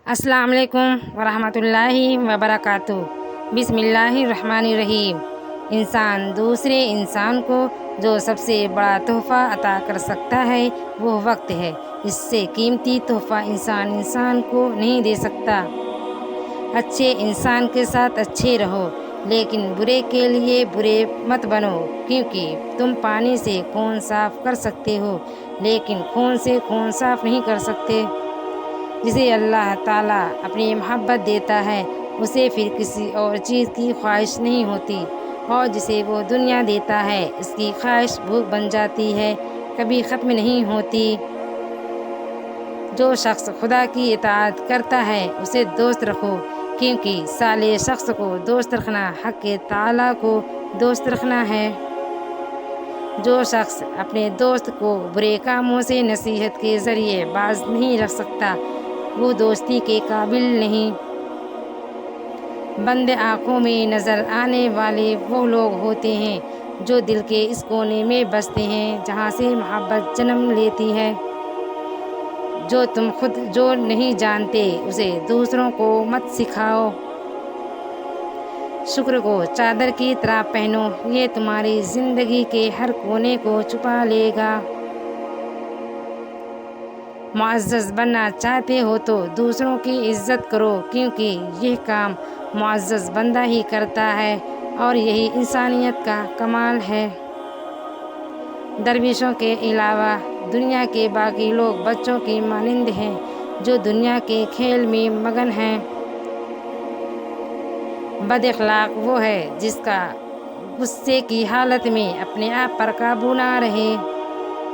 السلام علیکم ورحمۃ اللہ وبرکاتہ۔ بسم اللہ الرحمن الرحیم۔ انسان دوسرے انسان کو جو سب سے بڑا تحفہ عطا کر سکتا ہے وہ وقت ہے۔ اس سے قیمتی تحفہ انسان کو نہیں دے سکتا۔ اچھے انسان کے ساتھ اچھے رہو، لیکن برے کے لیے برے مت بنو، کیونکہ تم پانی سے خون صاف کر سکتے ہو لیکن خون سے خون صاف نہیں کر سکتے۔ جسے اللہ تعالیٰ اپنی محبت دیتا ہے اسے پھر کسی اور چیز کی خواہش نہیں ہوتی، اور جسے وہ دنیا دیتا ہے اس کی خواہش بھوک بن جاتی ہے، کبھی ختم نہیں ہوتی۔ جو شخص خدا کی اطاعت کرتا ہے اسے دوست رکھو، کیونکہ صالح شخص کو دوست رکھنا حق تعالیٰ کو دوست رکھنا ہے۔ جو شخص اپنے دوست کو برے کاموں سے نصیحت کے ذریعے باز نہیں رکھ سکتا وہ دوستی کے قابل نہیں۔ بند آنکھوں میں نظر آنے والے وہ لوگ ہوتے ہیں جو دل کے اس کونے میں بستے ہیں جہاں سے محبت جنم لیتی ہے۔ جو تم خود جو نہیں جانتے اسے دوسروں کو مت سکھاؤ۔ شکر کو چادر کی طرح پہنو، یہ تمہاری زندگی کے ہر کونے کو چھپا لے گا۔ معزز بننا چاہتے ہو تو دوسروں کی عزت کرو، کیونکہ یہ کام معزز بندہ ہی کرتا ہے اور یہی انسانیت کا کمال ہے۔ درویشوں کے علاوہ دنیا کے باقی لوگ بچوں کی مانند ہیں جو دنیا کے کھیل میں مگن ہیں۔ بد اخلاق وہ ہے جس کا غصے کی حالت میں اپنے آپ پر قابو نہ رہے۔